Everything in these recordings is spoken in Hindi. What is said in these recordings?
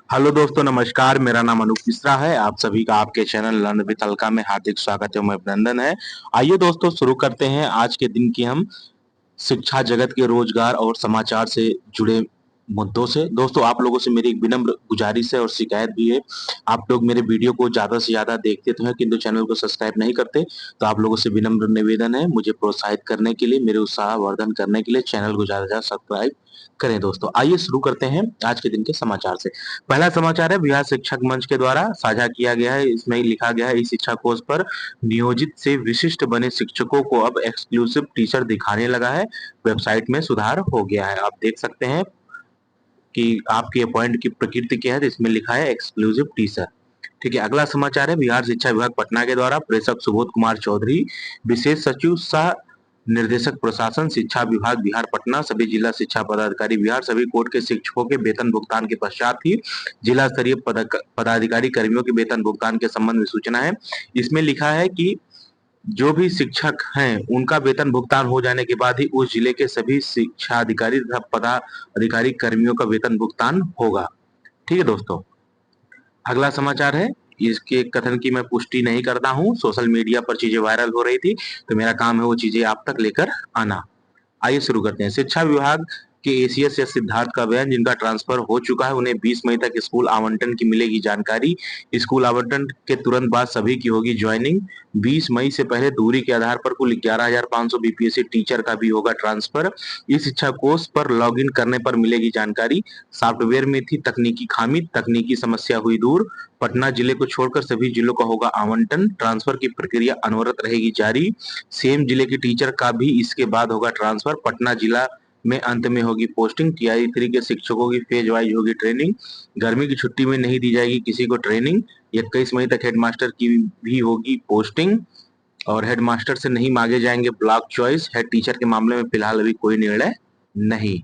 हेलो दोस्तों, नमस्कार। मेरा नाम अनूप मिश्रा है। आप सभी का आपके चैनल लर्न विद अलका में हार्दिक स्वागत एवं अभिनंदन है। आइए दोस्तों, शुरू करते हैं आज के दिन की हम शिक्षा जगत के रोजगार और समाचार से जुड़े मुद्दों से। दोस्तों, आप लोगों से मेरी एक विनम्र गुजारिश है और शिकायत भी है। आप लोग मेरे वीडियो को ज्यादा से ज्यादा देखते तो हैं, किंतु चैनल को सब्सक्राइब नहीं करते। तो आप लोगों से विनम्र निवेदन है, मुझे प्रोत्साहित करने के लिए, मेरे उत्साह वर्धन करने के लिए चैनल को ज्यादा से ज्यादा सब्सक्राइब करें। दोस्तों, आइए शुरू करते हैं आज के दिन के समाचार से। पहला समाचार है, बिहार शिक्षक मंच के द्वारा साझा किया गया है। इसमें लिखा गया है, इस शिक्षा कोर्स पर नियोजित से विशिष्ट बने शिक्षकों को अब एक्सक्लूसिव टीचर दिखाने लगा है। वेबसाइट में सुधार हो गया है। आप देख सकते हैं कि आपके अपॉइंट की प्रकृति क्या है। तो इसमें लिखा है एक्सक्लूसिव टीचर। ठीक है, अगला समाचार है, बिहार शिक्षा विभाग पटना के द्वारा प्रेषक सुबोध कुमार चौधरी, विशेष सचिव सह निर्देशक प्रशासन शिक्षा विभाग बिहार पटना, सभी जिला शिक्षा पदाधिकारी बिहार, सभी कोर्ट के शिक्षकों के वेतन भुगतान के पश्चात ही जिला स्तरीय पदाधिकारी कर्मियों के वेतन भुगतान के संबंध में सूचना है। इसमें लिखा है कि जो भी शिक्षक हैं उनका वेतन भुगतान हो जाने के बाद ही उस जिले के सभी शिक्षा अधिकारी तथा पदाधिकारी कर्मियों का वेतन भुगतान होगा। ठीक है दोस्तों, अगला समाचार है, इसके कथन की मैं पुष्टि नहीं करता हूँ। सोशल मीडिया पर चीजें वायरल हो रही थी, तो मेरा काम है वो चीजें आप तक लेकर आना। आइए शुरू करते हैं। शिक्षा विभाग के एसीएस या सिद्धार्थ का बयान, जिनका ट्रांसफर हो चुका है, उन्हें 20 मई तक स्कूल आवंटन की मिलेगी जानकारी। स्कूल आवंटन के तुरंत बाद सभी की होगी ज्वाइनिंग। 20 मई से पहले दूरी के आधार पर कुल 11,500 बीपीएससी टीचर का भी होगा ट्रांसफर। इस शिक्षा कोर्स पर लॉगिन करने पर मिलेगी जानकारी। सॉफ्टवेयर में थी तकनीकी खामी, तकनीकी समस्या हुई दूर। पटना जिले को छोड़कर सभी जिलों का होगा आवंटन। ट्रांसफर की प्रक्रिया अनवरत रहेगी जारी। सेम जिले के टीचर का भी इसके बाद होगा ट्रांसफर। पटना जिला में अंत में होगी पोस्टिंग। टीआई 3 के शिक्षकों की फेज वाइज होगी ट्रेनिंग। गर्मी की छुट्टी में नहीं दी जाएगी किसी को ट्रेनिंग। 21 मई तक हेडमास्टर की भी होगी पोस्टिंग और हेडमास्टर से नहीं मांगे जाएंगे ब्लॉक चॉइस। हेड टीचर के मामले में फिलहाल अभी कोई निर्णय नहीं।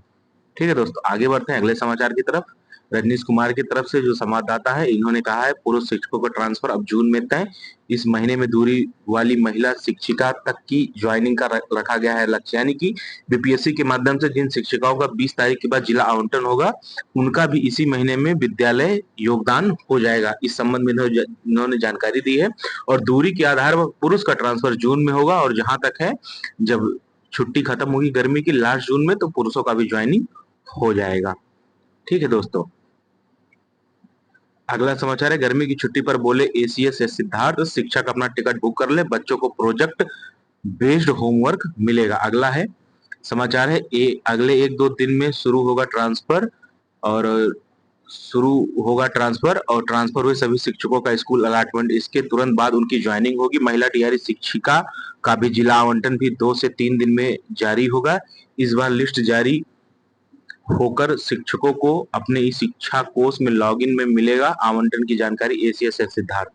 ठीक है दोस्तों, आगे बढ़ते हैं अगले समाचार की तरफ। रजनीश कुमार की तरफ से जो संवाददाता है, इन्होंने कहा है, पुरुष शिक्षकों का ट्रांसफर अब जून में तय। इस महीने में दूरी वाली महिला शिक्षिका तक की ज्वाइनिंग का रखा गया है लक्ष्य। यानी कि बीपीएससी के माध्यम से जिन शिक्षिकाओं का 20 तारीख के बाद जिला आवंटन होगा, उनका भी इसी महीने में विद्यालय योगदान हो जाएगा। इस संबंध में इन्होंने जानकारी दी है। और दूरी के आधार पर पुरुष का ट्रांसफर जून में होगा, और जहां तक है, जब छुट्टी खत्म होगी गर्मी की लास्ट जून में, तो पुरुषों का भी ज्वाइनिंग हो जाएगा। ठीक है दोस्तों, अगला समाचार है, गर्मी की छुट्टी पर बोले एसीएस से सिद्धार्थ, शिक्षक अपना टिकट बुक कर ले, बच्चों को प्रोजेक्ट बेस्ड होमवर्क मिलेगा। अगला है समाचार है, अगले 1-2 दिन में शुरू होगा ट्रांसफर। और शुरू होगा ट्रांसफर और ट्रांसफर हुए सभी शिक्षकों का स्कूल अलॉटमेंट, इसके तुरंत बाद उनकी ज्वाइनिंग होगी। महिला टीआरई शिक्षिका का भी जिला आवंटन भी 2 से 3 दिन में जारी होगा। इस बार लिस्ट जारी होकर शिक्षकों को अपने इस शिक्षा कोर्स में लॉगिन में मिलेगा आवंटन की जानकारी। एसीएस से सिद्धार्थ,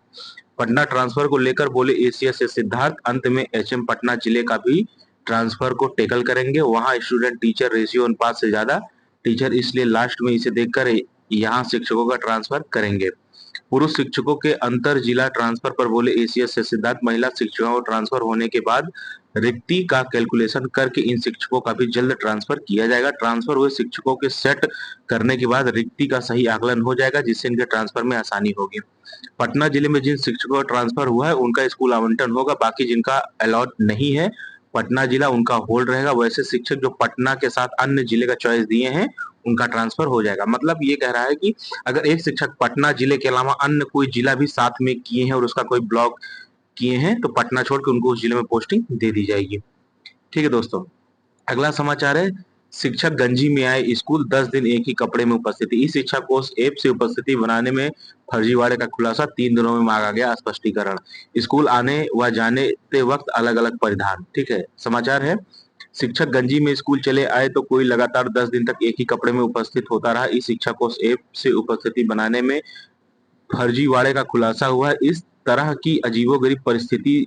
पटना ट्रांसफर को लेकर बोले एसीएस से सिद्धार्थ, अंत में एचएम पटना जिले का भी ट्रांसफर को टेकल करेंगे। वहां स्टूडेंट टीचर रेशियो अनुपात से ज्यादा टीचर, इसलिए लास्ट में इसे देखकर यहाँ शिक्षकों का ट्रांसफर करेंगे। पुरुष शिक्षकों के अंतर जिला ट्रांसफर पर बोले एसीएस से सिद्धार्थ, महिला शिक्षकों को ट्रांसफर होने के बाद रिक्ति का कैलकुलेशन करके इन शिक्षकों का भी जल्द ट्रांसफर किया जाएगा। ट्रांसफर हुए शिक्षकों के सेट करने के बाद रिक्ति का सही आकलन हो जाएगा, जिससे इनके ट्रांसफर में आसानी होगी। पटना जिले में जिन शिक्षकों का ट्रांसफर हुआ है उनका स्कूल आवंटन होगा, बाकी जिनका अलॉट नहीं है पटना जिला, उनका होल्ड रहेगा। वैसे शिक्षक जो पटना के साथ अन्य जिले का चॉइस दिए हैं, उनका ट्रांसफर हो जाएगा। मतलब ये कह रहा है कि अगर एक शिक्षक पटना जिले के अलावा अन्य कोई जिला भी साथ में किए हैं और उसका कोई ब्लॉक किए हैं, तो पटना छोड़ के उनको उस जिले में पोस्टिंग दे दी जाएगी। ठीक है दोस्तों, अगला समाचार है, शिक्षक गंजी में आए स्कूल, 10 दिन एक ही कपड़े में उपस्थिति। इस शिक्षा कोर्स ऐप से उपस्थिति बनाने में फर्जीवाड़े का खुलासा, 3 दिनों में मांगा गया स्पष्टीकरण। स्कूल आने व जाने ते वक्त अलग अलग परिधान। ठीक है, समाचार है, शिक्षक गंजी में स्कूल चले आए तो कोई लगातार 10 दिन तक एक ही कपड़े में उपस्थित होता रहा। इस शिक्षा कोर्स ऐप से उपस्थिति बनाने में फर्जीवाड़े का खुलासा हुआ है। इस तरह की अजीबोगरीब परिस्थिति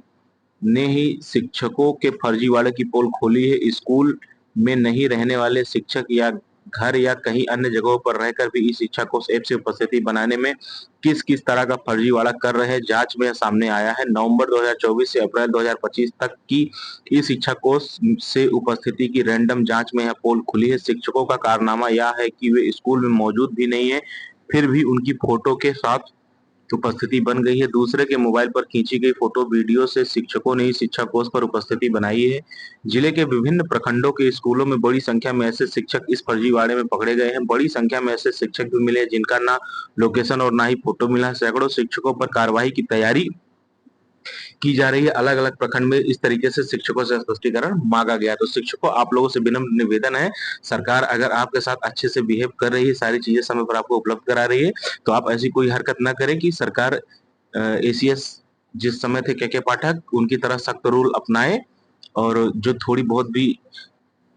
ने ही शिक्षकों के फर्जीवाड़े की पोल खोली है। स्कूल में नहीं रहने वाले शिक्षक या घर या कहीं अन्य जगहों पर रहकर भी इस शिक्षा कोर्स ऐप से उपस्थिति बनाने में किस किस तरह का फर्जीवाड़ा कर रहे हैं, जांच में सामने आया है। नवंबर 2024 से अप्रैल 2025 तक की इस शिक्षा कोर्स से उपस्थिति की रैंडम जांच में यह पोल खुली है। शिक्षकों का कारनामा यह है कि वे स्कूल में मौजूद भी नहीं है, फिर भी उनकी फोटो के साथ उपस्थिति बन गई है। दूसरे के मोबाइल पर खींची गई फोटो वीडियो से शिक्षकों ने ही शिक्षा कोष पर उपस्थिति बनाई है। जिले के विभिन्न प्रखंडों के स्कूलों में बड़ी संख्या में ऐसे शिक्षक इस फर्जीवाड़े में पकड़े गए हैं। बड़ी संख्या में ऐसे शिक्षक भी मिले जिनका ना लोकेशन और ना ही फोटो मिला। सैकड़ों शिक्षकों पर कार्रवाई की तैयारी की जा रही है। अलग अलग प्रखंड में इस तरीके से शिक्षकों से स्पष्टीकरण मांगा गया। तो शिक्षकों, आप लोगों से विनम्र निवेदन है, सरकार अगर आपके साथ अच्छे से बिहेव कर रही है, सारी चीजें समय पर आपको उपलब्ध करा रही है, तो आप ऐसी कोई हरकत ना करें कि सरकार एसीएस जिस समय थे के पाठक उनकी तरह सख्त रूल अपनाए और जो थोड़ी बहुत भी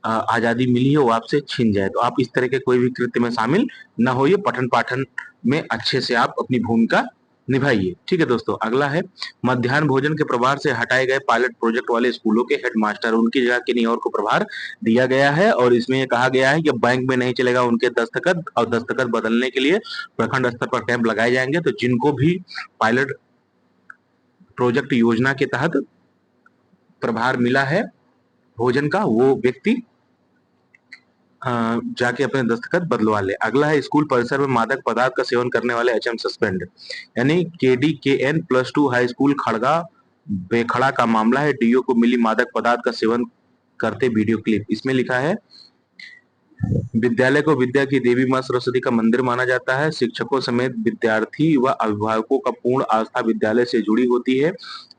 आजादी मिली है वो आपसे छीन जाए। तो आप इस तरह के कोई भी कृत्य में शामिल न होइए। पठन पाठन में अच्छे से आप अपनी भूमिका निभाइए। ठीक है दोस्तों, अगला है मध्याह्न भोजन के प्रभार से हटाए गए पायलट प्रोजेक्ट वाले स्कूलों के हेडमास्टर, उनकी जगह किन्हीं और को प्रभार दिया गया है और इसमें ये कहा गया है कि बैंक में नहीं चलेगा उनके दस्तखत, और दस्तखत बदलने के लिए प्रखंड स्तर पर कैंप लगाए जाएंगे। तो जिनको भी पायलट प्रोजेक्ट योजना के तहत प्रभार मिला है भोजन का, वो व्यक्ति जाके अपने दस्तखत बदलवा ले। अगला है स्कूल परिसर में मादक पदार्थ का सेवन करने वाले एचएम सस्पेंड। यानी केडीकेएन +2 हाई स्कूल खड़गा बेखड़ा का मामला है। डीओ को मिली मादक पदार्थ का सेवन करते वीडियो क्लिप। इसमें लिखा है विद्यालय को विद्या की देवी मां सरस्वती का मंदिर माना जाता है। शिक्षकों समेत विद्यार्थी व अभिभावकों का पूर्ण आस्था विद्यालय से जुड़ी होती है।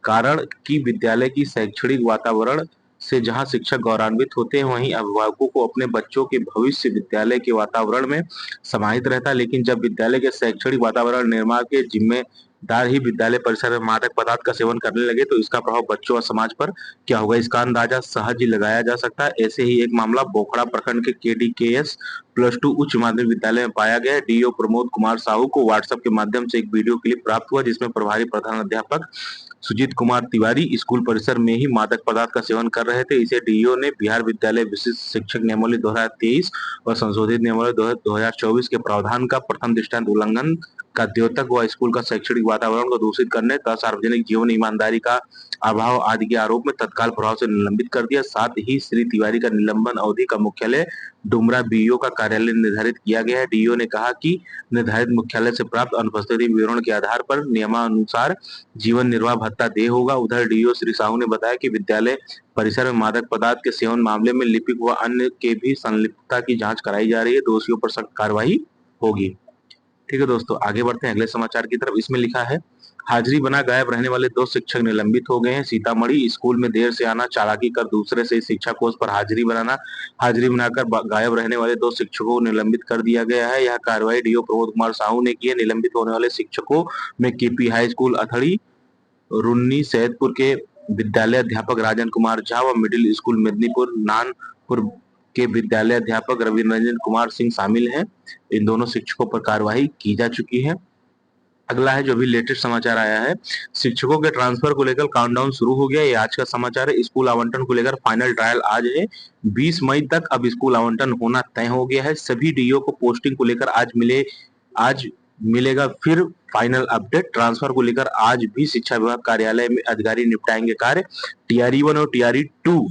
कारण कि विद्यालय की शैक्षणिक वातावरण से जहां शिक्षक गौरवान्वित होते हैं, वहीं अभिभावकों को अपने बच्चों के भविष्य विद्यालय के वातावरण में समाहित रहता है। लेकिन जब विद्यालय के शैक्षणिक वातावरण निर्माण के जिम्मेदार ही विद्यालय परिसर में मादक पदार्थ का सेवन करने लगे, तो इसका प्रभाव बच्चों और समाज पर क्या होगा, इसका अंदाजा सहज ही लगाया जा सकता है। ऐसे ही एक मामला बोखड़ा प्रखंड के केडीकेएस +2 उच्च माध्यमिक विद्यालय में पाया गया। डीओ प्रमोद कुमार साहू को व्हाट्सएप के माध्यम से एक वीडियो क्लिप प्राप्त हुआ जिसमें प्रभारी प्रधान अध्यापक सुजीत कुमार तिवारी स्कूल परिसर में ही मादक पदार्थ का सेवन कर रहे थे। इसे डीओ ने बिहार विद्यालय विशिष्ट शिक्षक नियमावली 2023 और संशोधित नियमावली 2024 के प्रावधान का प्रथम दृष्टांत उल्लंघन का द्योतक व स्कूल का शैक्षणिक वातावरण को दूषित करने तथा सार्वजनिक जीवन ईमानदारी का अभाव आदि के आरोप में तत्काल प्रभाव से निलंबित कर दिया। साथ ही श्री तिवारी का निलंबन अवधि का मुख्यालय डुमरा बीईओ का कार्यालय निर्धारित किया गया है। डीईओ ने कहा कि निर्धारित मुख्यालय से प्राप्त अनुपस्थिति विवरण के आधार पर नियमानुसार जीवन निर्वाह भत्ता देय होगा। उधर डीईओ श्री साहू ने बताया कि विद्यालय परिसर में मादक पदार्थ के सेवन मामले में लिपिक व अन्य के भी संलिप्तता की जांच कराई जा रही है। दोषियों पर सख्त कार्रवाई होगी। ठीक है दोस्तों, आगे बढ़ते हैं अगले समाचार की तरफ। इसमें लिखा है हाजिरी बना गायब रहने वाले 2 शिक्षक निलंबित हो गए हैं। सीतामढ़ी स्कूल में देर से आना, चालाकी कर दूसरे से शिक्षा कोष पर हाजिरी बनाना, हाजिरी बनाकर गायब रहने वाले 2 शिक्षकों को निलंबित कर दिया गया है। यह कार्रवाई डीओ प्रमोद कुमार साहू ने की है। निलंबित होने वाले शिक्षकों में KP high school Athri, Runni Saidpur के विद्यालय अध्यापक राजन कुमार झा व मिडिल स्कूल मेदिनीपुर नानपुर के विद्यालय अध्यापक रवि रंजन कुमार सिंह शामिल हैं। इन दोनों शिक्षकों पर कार्रवाई की जा चुकी है। अगला है जो अभी लेटेस्ट समाचार आया है, शिक्षकों के ट्रांसफर को लेकर काउंटडाउन शुरू हो गया। ये आज का समाचार है। स्कूल आवंटन को लेकर फाइनल ट्रायल आज है। 20 मई तक अब स्कूल आवंटन होना तय हो गया है। सभी डीओ को पोस्टिंग को लेकर आज मिलेगा फिर फाइनल अपडेट। ट्रांसफर को लेकर आज भी शिक्षा विभाग कार्यालय में अधिकारी निपटाएंगे कार्य। टीआरई 1 और टीआरई 2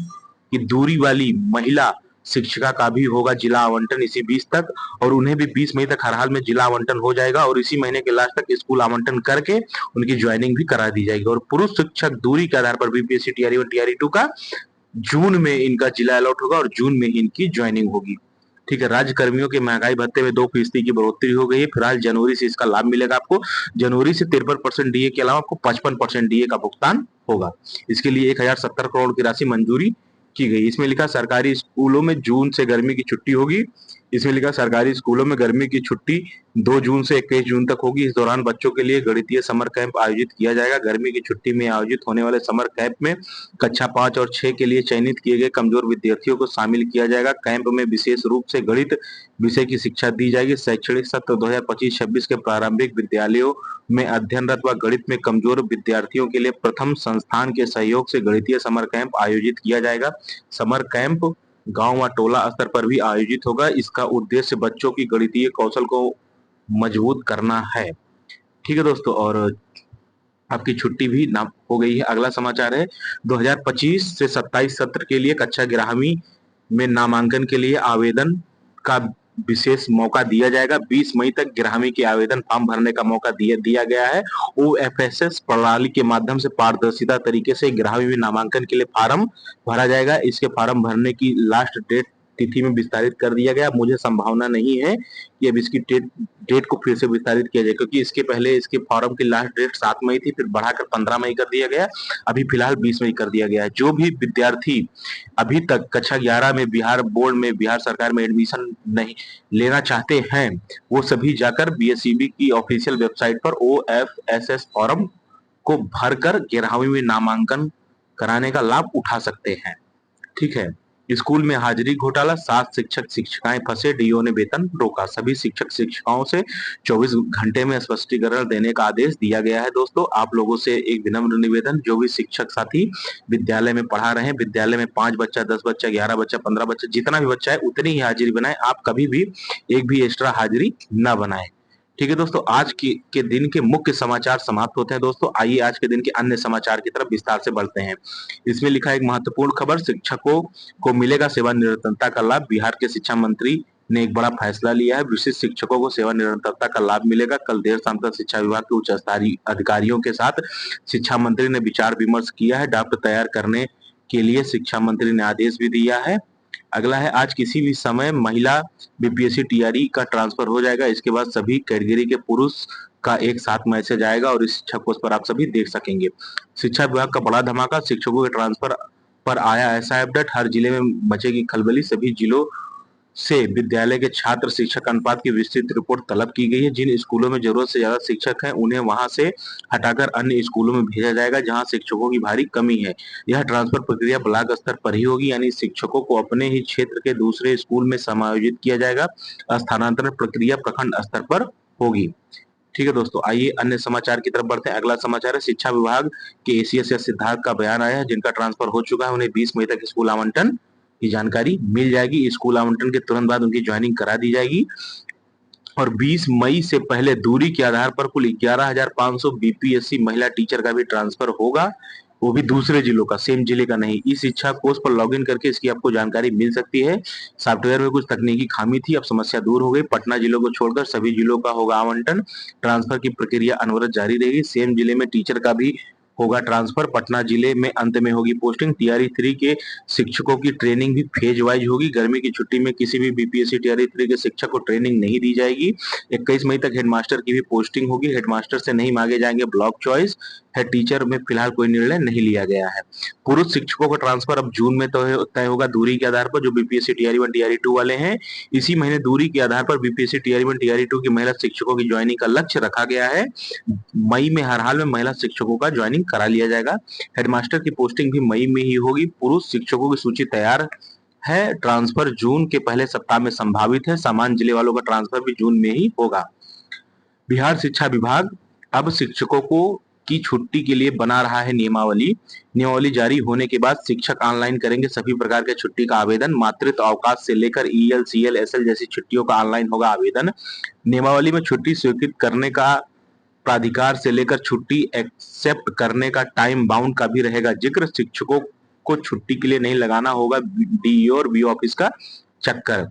की दूरी वाली महिला शिक्षिका का भी होगा जिला आवंटन इसी 20 तक, और उन्हें भी 20 मई तक हर हाल में जिला आवंटन हो जाएगा और इसी महीने के लास्ट तक स्कूल आवंटन करके उनकी ज्वाइनिंग भी करा दी जाएगी। और पुरुष शिक्षक दूरी के आधार पर बीपीएससी टीआरई 1 टीआरई 2 का जून में इनका जिला अलॉट होगा और जून में ही इनकी ज्वाइनिंग होगी। ठीक है, राज्य कर्मियों के महंगाई भत्ते में 2% की बढ़ोतरी हो गई है। फिलहाल जनवरी से इसका लाभ मिलेगा आपको। जनवरी से 53% डीए के अलावा आपको 55% डीए का भुगतान होगा। इसके लिए 1070 करोड़ की राशि मंजूरी की गई। इसमें लिखा सरकारी स्कूलों में जून से गर्मी की छुट्टी होगी। इसमें लिखा सरकारी स्कूलों में गर्मी की छुट्टी 2 जून से 21 जून तक होगी। इस दौरान बच्चों के लिए गणितीय समर कैंप आयोजित किया जाएगा। गर्मी की छुट्टी में आयोजित होने वाले समर कैंप में कक्षा 5 और 6 के लिए चयनित किए गए कमजोर विद्यार्थियों को शामिल किया जाएगा। कैंप में विशेष रूप से गणित विषय की शिक्षा दी जाएगी। शैक्षणिक सत्र 2025-26 के प्रारंभिक विद्यालयों में अध्ययनरत व गणित में कमजोर विद्यार्थियों के लिए प्रथम संस्थान के सहयोग से गणितीय समर कैंप आयोजित किया जाएगा। समर कैंप गांव व टोला स्तर पर भी आयोजित होगा। इसका उद्देश्य बच्चों की गणितीय कौशल को मजबूत करना है। ठीक है दोस्तों, और आपकी छुट्टी भी ना हो गई है। अगला समाचार है 2025 से 27 सत्र के लिए कक्षा 11वीं में नामांकन के लिए आवेदन का विशेष मौका दिया जाएगा। 20 मई तक गिरहमी के आवेदन फॉर्म भरने का मौका दिया गया है। ओएफएसएस प्रणाली के माध्यम से पारदर्शिता तरीके से गिरहमी में नामांकन के लिए फार्म भरा जाएगा। इसके फार्म भरने की लास्ट डेट तिथि में विस्तारित कर दिया गया। मुझे संभावना नहीं है कि अब इसकी डेट को फिर से विस्तारित किया जाए, क्योंकि इसके पहले इसके फॉर्म की लास्ट डेट 7 मई थी, फिर बढ़ाकर 15 मई कर दिया गया। अभी फिलहाल 20 मई कर दिया गया है। जो भी विद्यार्थी अभी तक कक्षा 11 में बिहार बोर्ड में बिहार सरकार में एडमिशन नहीं लेना चाहते हैं, वो सभी जाकर बीएसईबी की ऑफिशियल वेबसाइट पर ओएफएसएस फॉर्म को भरकर गिरहवी में नामांकन कराने का लाभ उठा सकते हैं। ठीक है। स्कूल में हाजिरी घोटाला, 7 शिक्षक शिक्षिकाएं फंसे, डीओ ने वेतन रोका। सभी शिक्षक शिक्षिकाओं से 24 घंटे में स्पष्टीकरण देने का आदेश दिया गया है। दोस्तों, आप लोगों से एक विनम्र निवेदन, जो भी शिक्षक साथी विद्यालय में पढ़ा रहे हैं, विद्यालय में 5 बच्चा, 10 बच्चा, 11 बच्चा, 15 बच्चा, जितना भी बच्चा है उतनी ही हाजिरी बनाए। आप कभी भी एक भी एक्स्ट्रा हाजिरी न बनाए। ठीक है दोस्तों, आज के दिन के मुख्य समाचार समाप्त होते हैं। दोस्तों, आइए आज के दिन के अन्य समाचार की तरफ विस्तार से बढ़ते हैं। इसमें लिखा है एक महत्वपूर्ण खबर, शिक्षकों को मिलेगा सेवानिरंतरता का लाभ। बिहार के शिक्षा मंत्री ने एक बड़ा फैसला लिया है। विशिष्ट शिक्षकों को सेवानिरंतरता का लाभ मिलेगा। कल देर शाम तक शिक्षा विभाग के उच्च स्तरीय अधिकारियों के साथ शिक्षा मंत्री ने विचार विमर्श किया है। ड्राफ्ट तैयार करने के लिए शिक्षा मंत्री ने आदेश भी दिया है। अगला है, आज किसी भी समय महिला बीपीएससी टीआरई का ट्रांसफर हो जाएगा। इसके बाद सभी कैटेगरी के पुरुष का एक साथ मैसेज आएगा और इस शिक्षा कोर्स पर आप सभी देख सकेंगे। शिक्षा विभाग का बड़ा धमाका, शिक्षकों के ट्रांसफर पर आया ऐसा अपडेट, हर जिले में मचेगी खलबली। सभी जिलों से विद्यालय के छात्र शिक्षक अनुपात की विस्तृत रिपोर्ट तलब की गई है। जिन स्कूलों में जरूरत से ज्यादा शिक्षक हैं, उन्हें वहां से हटाकर अन्य स्कूलों में भेजा जाएगा जहां शिक्षकों की भारी कमी है। यह ट्रांसफर प्रक्रिया ब्लॉक स्तर पर ही होगी, यानी शिक्षकों को अपने ही क्षेत्र के दूसरे स्कूल में समायोजित किया जाएगा। स्थानांतरण प्रक्रिया प्रखंड स्तर पर होगी। ठीक है दोस्तों, आइए अन्य समाचार की तरफ बढ़ते हैं। अगला समाचार है, शिक्षा विभाग के एसीएस या सिद्धार्थ का बयान आया है, जिनका ट्रांसफर हो चुका है। उन्हें 20 मई तक स्कूल आवंटन की जानकारी मिल जाएगी। स्कूल आवंटन के तुरंत बाद उनकी ज्वाइनिंग करा दी जाएगी और 20 मई से पहले दूरी के आधार पर कुल 11,500 बीपीएससी महिला टीचर का भी ट्रांसफर होगा, वो भी दूसरे जिलों का, सेम जिले का नहीं। इस शिक्षा कोर्स पर लॉगिन करके इसकी आपको जानकारी मिल सकती है। सॉफ्टवेयर में कुछ तकनीकी खामी थी, अब समस्या दूर हो गई। पटना जिलों को छोड़कर सभी जिलों का होगा आवंटन। ट्रांसफर की प्रक्रिया अनवरत जारी रहेगी। सेम जिले में टीचर का भी होगा ट्रांसफर। पटना जिले में अंत में होगी पोस्टिंग। टीआरई 3 के शिक्षकों की ट्रेनिंग भी फेज वाइज होगी। गर्मी की छुट्टी में किसी भी बीपीएससी टीआरई 3 के शिक्षक को ट्रेनिंग नहीं दी जाएगी। 21 मई तक हेडमास्टर की भी पोस्टिंग होगी। हेडमास्टर से नहीं मांगे जाएंगे ब्लॉक चॉइस। हेड टीचर में फिलहाल कोई निर्णय नहीं लिया गया है। पुरुष शिक्षकों का ट्रांसफर अब जून में तय होगा दूरी के आधार पर, जो बीपीएससी टीआरई 1 टीआरई 2 वाले हैं। इसी महीने दूरी के आधार पर बीपीएससी टीआरई 1 टीआरई 2 की महिला शिक्षकों की ज्वाइनिंग का लक्ष्य रखा गया है। मई में हर हाल में महिला शिक्षकों का ज्वाइनिंग करा लिया जाएगा। हेडमास्टर की पोस्टिंग भी मई में ही होगी। पुरुष शिक्षकों की सूची तैयार है। ट्रांसफर जून के पहले सप्ताह में संभावित है। सामान्य जिले वालों का ट्रांसफर भी जून में ही होगा। बिहार शिक्षा विभाग अब शिक्षकों को की छुट्टी के लिए बना रहा है नियमावली जारी होने के बाद शिक्षक ऑनलाइन करेंगे सभी प्रकार के छुट्टी का आवेदन। मातृत्व अवकाश से लेकर ईएल, सीएल, एसएल जैसी छुट्टियों का ऑनलाइन होगा आवेदन। नियमावली में छुट्टी स्वीकृत करने का प्राधिकार से लेकर छुट्टी एक्सेप्ट करने का टाइम बाउंड का भी रहेगा जिक्र। शिक्षकों को छुट्टी के लिए नहीं लगाना होगा डीईओ और बीओ ऑफिस का चक्कर।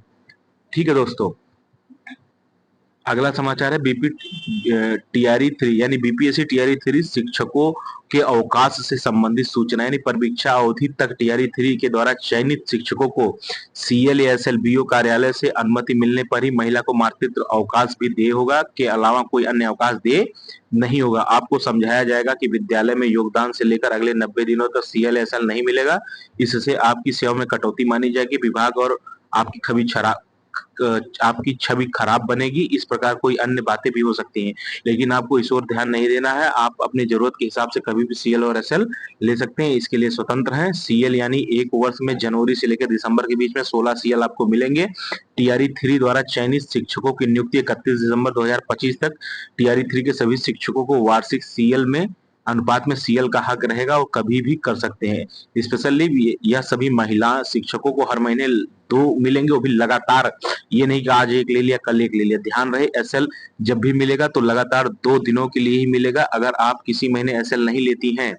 ठीक है दोस्तों, अगला समाचार है बीपी टीआरई 3 यानी बीपीएससी टीआरई 3 शिक्षकों के अवकाश से संबंधित सूचना, यानी परीक्षा अवधि तक टीआरई 3 के द्वारा चयनित शिक्षकों को सीएल या एसएलबीओ कार्यालय से अनुमति मिलने पर ही महिला को मातृत्व अवकाश भी दे होगा, के अलावा कोई अन्य अवकाश दे नहीं होगा। आपको समझाया जाएगा कि विद्यालय में योगदान से लेकर अगले 90 दिनों तक सीएल एसएल नहीं मिलेगा। इससे आपकी सेवा में कटौती मानी जाएगी। विभाग और आपकी छवि खराब बनेगी। इस प्रकार कोई अन्य बातें भी हो सकती हैं, लेकिन आपको इस ओर ध्यान नहीं देना है। आप अपनी जरूरत के हिसाब से कभी भी सीएल और एसएल ले सकते हैं, इसके लिए स्वतंत्र हैं। सीएल यानी एक वर्ष में जनवरी से लेकर दिसंबर के बीच में 16 सीएल आपको मिलेंगे। टीआरई 3 द्वारा चयनित शिक्षकों की नियुक्ति 31 दिसंबर 2025 तक टीआरई 3 के सभी शिक्षकों को वार्षिक सीएल में अनुपात में सीएल का हक रहेगा, वो कभी भी कर सकते हैं। स्पेशली यह सभी महिला शिक्षकों को हर महीने 2 मिलेंगे, वो भी लगातार। ये नहीं कि आज एक ले लिया कल एक ले लिया। ध्यान रहे, एसएल जब भी मिलेगा तो लगातार 2 दिनों के लिए ही मिलेगा। अगर आप किसी महीने एसएल नहीं लेती हैं,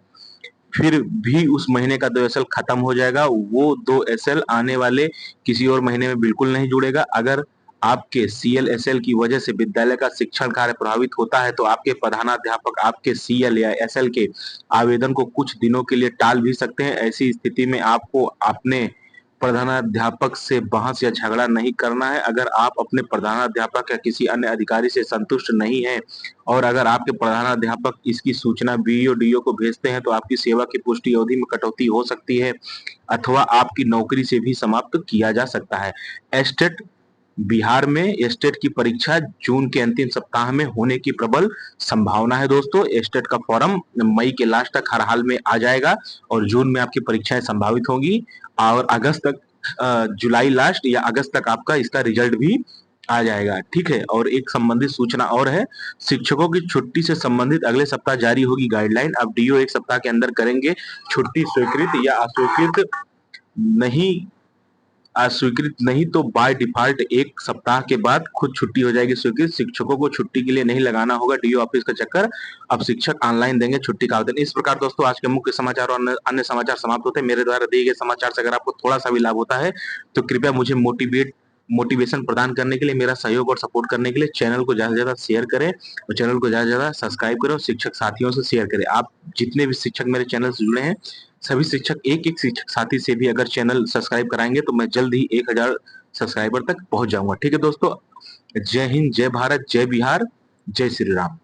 फिर भी उस महीने का 2 एसएल खत्म हो जाएगा। वो 2 एसएल आने वाले किसी और महीने में बिल्कुल नहीं जुड़ेगा। अगर आपके सीएल-एसएल की वजह से विद्यालय का शिक्षण कार्य प्रभावित होता है, तो आपके प्रधानाध्यापक आपके सीएल या एसएल के आवेदन को कुछ दिनों के लिए टाल भी सकते हैं। ऐसी स्थिति में आपको अपने प्रधानाध्यापक से बहस या झगड़ा नहीं करना है। अगर आप अपने प्रधानाध्यापक या किसी अन्य अधिकारी से संतुष्ट नहीं हैं और अगर आपके प्रधानाध्यापक इसकी सूचना बीईओ, डीईओ को भेजते हैं, तो आपकी सेवा की पुष्टि अवधि में कटौती हो सकती है अथवा आपकी नौकरी से भी समाप्त किया जा सकता है। एस्टेट बिहार में एस्टेट की परीक्षा जून के अंतिम सप्ताह में होने की प्रबल संभावना है दोस्तों। एस्टेट का फॉर्म मई के लास्ट तक हर हाल में आ जाएगा और जून में आपकी परीक्षाएं संभावित होंगी और अगस्त तक जुलाई लास्ट या अगस्त तक आपका इसका रिजल्ट भी आ जाएगा। ठीक है। और एक संबंधित सूचना और है, शिक्षकों की छुट्टी से संबंधित अगले सप्ताह जारी होगी गाइडलाइन। अब डीओ एक सप्ताह के अंदर करेंगे। छुट्टी स्वीकृत या अस्वीकृत नहीं, अस्वीकृत नहीं तो बाय डिफॉल्ट एक सप्ताह के बाद खुद छुट्टी हो जाएगी स्वीकृत। शिक्षकों को छुट्टी के लिए नहीं लगाना होगा डीओ ऑफिस का चक्कर। अब शिक्षक ऑनलाइन देंगे छुट्टी का आवेदन। इस प्रकार दोस्तों आज के मुख्य समाचार और अन्य समाचार समाप्त होते हैं। मेरे द्वारा दिए गए समाचार से अगर आपको थोड़ा सा भी लाभ होता है तो कृपया मुझे मोटिवेशन प्रदान करने के लिए, मेरा सहयोग और सपोर्ट करने के लिए चैनल को ज्यादा से ज्यादा शेयर करें और चैनल को ज्यादा से ज्यादा सब्सक्राइब करें और शिक्षक साथियों से शेयर करें। आप जितने भी शिक्षक मेरे चैनल से जुड़े हैं, सभी शिक्षक एक एक शिक्षक साथी से भी अगर चैनल सब्सक्राइब कराएंगे तो मैं जल्द ही 1000 सब्सक्राइबर तक पहुंच जाऊंगा। ठीक है दोस्तों, जय हिंद, जय भारत, जय बिहार, जय श्री राम।